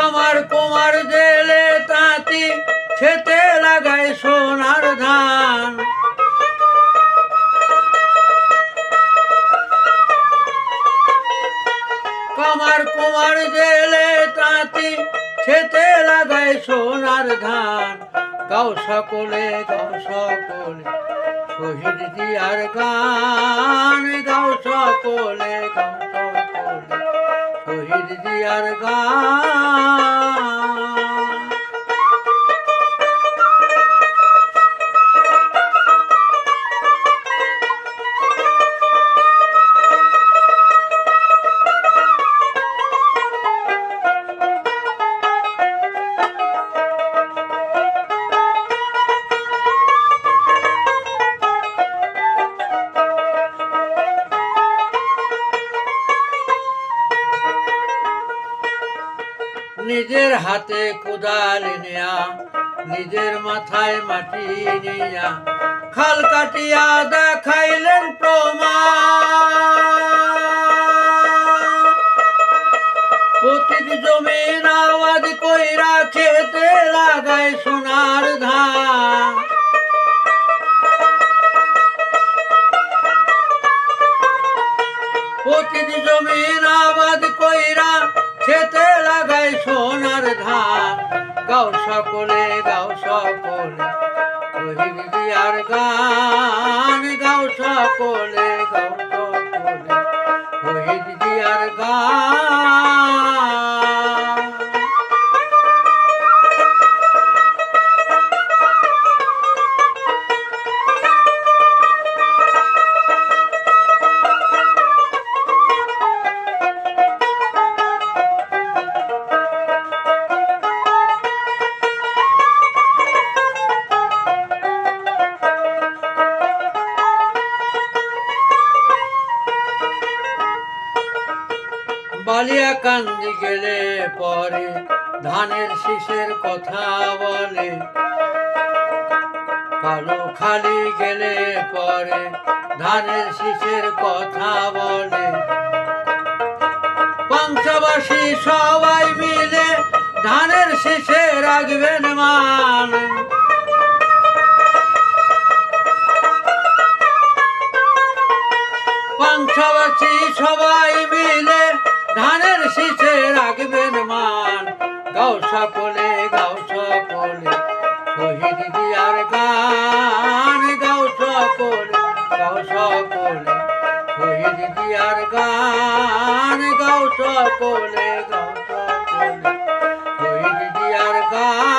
কামার কুমার জেলে তাঁতি খেতে লাগায় সোনার ধান। কামার কুমার জেলে তাঁতি খেতে লাগায় সোনার ধান। গাও সকলে শহীদ জিয়ার গান। গাও সকলে শহীদ জিয়ার গান। নিজের হাতে কোদাল নিয়া, নিজের মাথায় মাটি নিয়া, খাল কাটিয়া দেখাইলেন প্রমাণ। পতিত জমির আবাদ কইরা খেতে লাগায় সোনার ধান। পতিত জমির আবাদ কইরা খেতে লাগায় সোনার ধান। গাও সকলে শহীদ জিয়ার গান। গাও সকলে শহীদ জিয়ার গান। বালিয়া কান্দি গেলে পরে ধানের শীষের কথা বলে। কালো খালি গেলে পরে ধানের শীষের কথা বলে। পাংশাবাসী সবাই মিলে ধানের শীষে রাখবেন মান। পাংশাবাসী সবাই মিলে ধানের শীষে রাখবেন মান। গাও সকলে শহীদ জিয়ার গান। গাও সকলে শহীদ জিয়ার গান। গাও সকলে শহীদ জিয়ার গান।